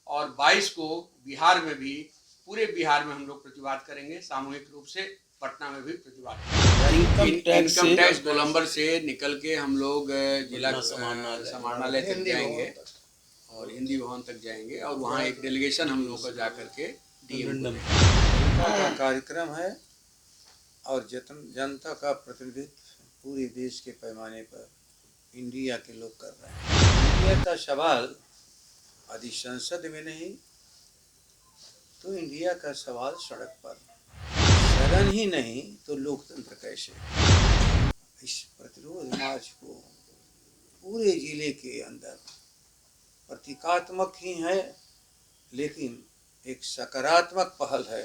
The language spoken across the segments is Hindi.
और 22 को बिहार में भी, पूरे बिहार में हम लोग प्रतिवाद करेंगे, सामूहिक रूप से पटना में भी प्रतिवाद करेंगे। इनकम टैक्स गोलंबर से निकल के हम लोग जिला समाहरणालय तक जाएंगे और हिंदी भवन तक जाएंगे और वहाँ एक डेलीगेशन हम लोग को जा करके डीएम का कार्यक्रम है और जनता का प्रतिनिधित्व पूरे देश के पैमाने पर इंडिया के लोग कर रहे हैं। इंडिया का सवाल यदि संसद में नहीं तो इंडिया का सवाल सड़क पर, सदन ही नहीं तो लोकतंत्र कैसे। इस प्रतिरोध मार्च को पूरे जिले के अंदर प्रतीकात्मक ही है, लेकिन एक सकारात्मक पहल है।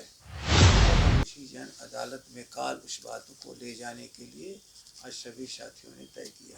उसी जन अदालत में काल उस बातों को ले जाने के लिए आज सभी साथियों ने तय किया।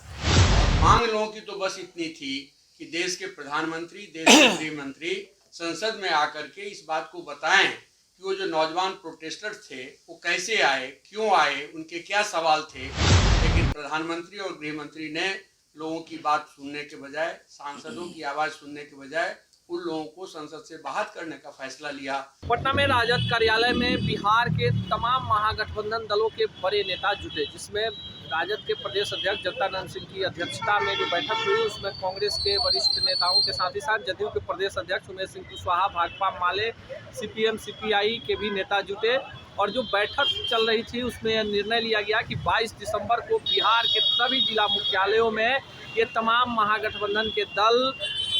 मांग लोगों की तो बस इतनी थी कि देश के प्रधानमंत्री, देश के गृह मंत्री संसद में आकर के इस बात को बताएं कि वो जो नौजवान प्रोटेस्टर्स थे वो कैसे आए, क्यों आए, उनके क्या सवाल थे। लेकिन प्रधानमंत्री और गृह मंत्री ने लोगों की बात सुनने के बजाय, सांसदों की आवाज सुनने के बजाय उन लोगों को संसद से बाहर करने का फैसला लिया। पटना में राजद कार्यालय में बिहार के तमाम महागठबंधन दलों के बड़े नेता जुटे, जिसमें राजद के प्रदेश अध्यक्ष जगदानंद सिंह की अध्यक्षता में जो बैठक हुई उसमें कांग्रेस के वरिष्ठ नेताओं के साथ ही साथ जदयू के प्रदेश अध्यक्ष उमेश सिंह कुशवाहा, भाकपा माले, सीपीएम सीपीआई के भी नेता जुटे। और जो बैठक चल रही थी उसमें यह निर्णय लिया गया कि 22 दिसंबर को बिहार के सभी जिला मुख्यालयों में ये तमाम महागठबंधन के दल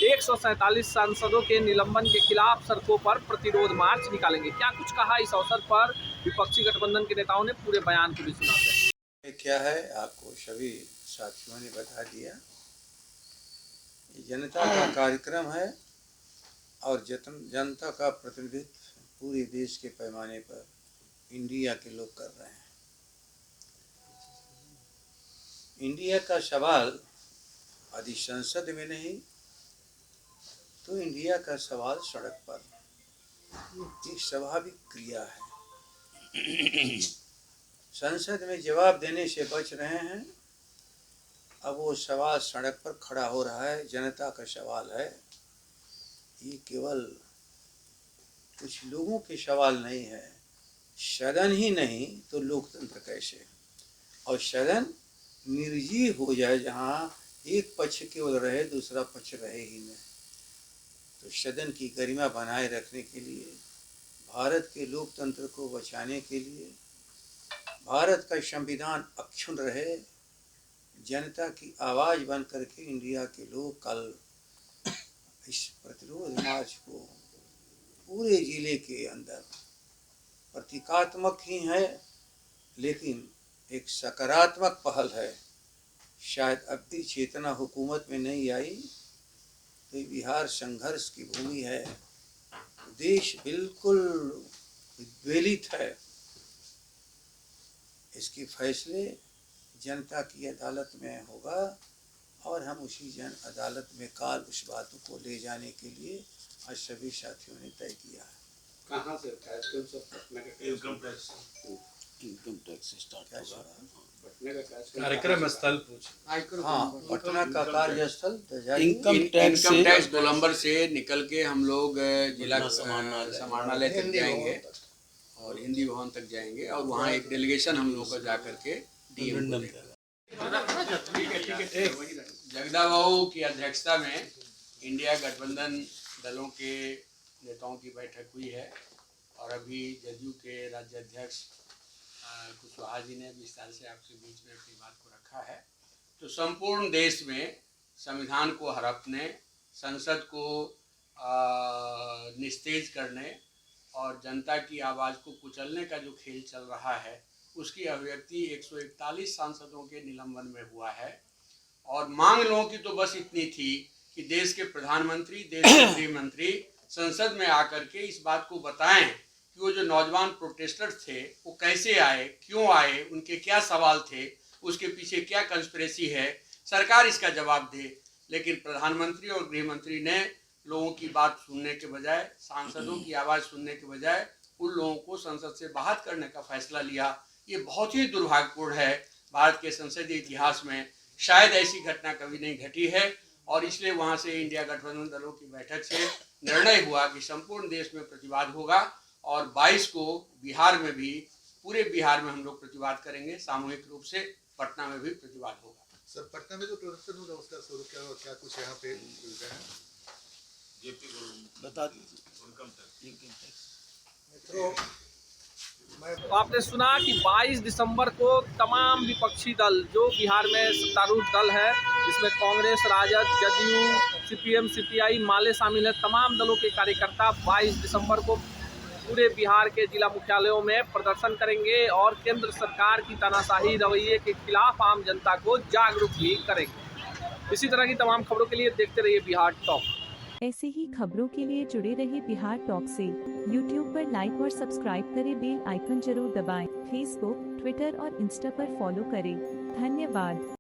147 सांसदों के निलंबन के खिलाफ सड़कों पर प्रतिरोध मार्च निकालेंगे। क्या कुछ कहा इस अवसर पर विपक्षी गठबंधन के नेताओं ने, पूरे बयान को भी सुनाते हैं। क्या है आपको सभी साथियों ने बता दिया। जनता का कार्यक्रम है और जनता का प्रतिनिधित्व पूरे देश के पैमाने पर इंडिया के लोग कर रहे हैं। इंडिया का सवाल यदि संसद में नहीं तो इंडिया का सवाल सड़क पर, एक स्वाभाविक क्रिया है। संसद में जवाब देने से बच रहे हैं, अब वो सवाल सड़क पर खड़ा हो रहा है। जनता का सवाल है, ये केवल कुछ लोगों के सवाल नहीं है। सदन ही नहीं तो लोकतंत्र कैसे। और सदन निर्जीव हो जाए, जहाँ एक पक्ष केवल रहे दूसरा पक्ष रहे ही नहीं। तो सदन की गरिमा बनाए रखने के लिए, भारत के लोकतंत्र को बचाने के लिए, भारत का संविधान अक्षुण्ण रहे, जनता की आवाज़ बन करके इंडिया के लोग कल इस प्रतिरोध मार्च को पूरे जिले के अंदर प्रतीकात्मक ही है, लेकिन एक सकारात्मक पहल है। शायद अब भी चेतना हुकूमत में नहीं आई तो बिहार संघर्ष की भूमि है, देश बिल्कुल उद्वेलित है। इसके फैसले जनता की अदालत में होगा और हम उसी जन अदालत में काल उस बातों को ले जाने के लिए आज सभी साथियों ने तय किया है। कहाँ से इनकम टैक्स स्टार्ट होगा। कार्यक्रम स्थल हाँ, पटना का कार्यस्थल इनकम टैक्स गोलंबर से निकल के हम लोग जिला समाहरणालय तक जाएंगे और हिंदी भवन तक जाएंगे और वहाँ एक डेलीगेशन हम लोग को जा करके डीएम जगदा बाबू की अध्यक्षता में इंडिया गठबंधन दलों के नेताओं की बैठक हुई है और अभी जदयू के राज्य अध्यक्ष कुशवाहा जी ने विस्तार से आपके बीच में अपनी बात को रखा है। तो संपूर्ण देश में संविधान को हड़पने, संसद को निस्तेज करने और जनता की आवाज़ को कुचलने का जो खेल चल रहा है, उसकी अभिव्यक्ति 141 सांसदों के निलंबन में हुआ है। और मांग लोगों की तो बस इतनी थी कि देश के प्रधानमंत्री, देश के गृह मंत्री संसद में आकर के इस बात को बताएं कि वो जो नौजवान प्रोटेस्टर्स थे वो कैसे आए, क्यों आए, उनके क्या सवाल थे, उसके पीछे क्या कंस्पिरेसी है, सरकार इसका जवाब दे। लेकिन प्रधानमंत्री और गृह मंत्री ने लोगों की बात सुनने के बजाय, सांसदों की आवाज़ सुनने के बजाय उन लोगों को संसद से बाहर करने का फैसला लिया। ये बहुत ही दुर्भाग्यपूर्ण है। भारत के संसदीय इतिहास में शायद ऐसी घटना कभी नहीं घटी है और इसलिए वहाँ से इंडिया गठबंधन दलों की बैठक से निर्णय हुआ कि संपूर्ण देश में प्रतिवाद होगा और 22 को बिहार में भी, पूरे बिहार में हम लोग प्रतिवाद करेंगे, सामूहिक रूप से पटना में भी प्रतिवाद होगा। सर, पटना में जो प्रदर्शन होगा उसका स्वरूप क्या कुछ यहाँ पे बता दीजिए। तो आपने सुना कि 22 दिसंबर को तमाम विपक्षी दल, जो बिहार में सत्तारूढ़ दल है जिसमें कांग्रेस, राजद, जदयू, सीपीएम, सीपीआई, माले शामिल है, तमाम दलों के कार्यकर्ता 22 दिसंबर को पूरे बिहार के जिला मुख्यालयों में प्रदर्शन करेंगे और केंद्र सरकार की तानाशाही रवैये के खिलाफ आम जनता को जागरूक भी करेंगे। इसी तरह की तमाम खबरों के लिए देखते रहिए बिहार टॉक। ऐसे ही खबरों के लिए जुड़े रहिए बिहार टॉक से। यूट्यूब पर लाइक और सब्सक्राइब करें, बेल आइकन जरूर दबाएं। फेसबुक, ट्विटर और इंस्टा पर फॉलो करें। धन्यवाद।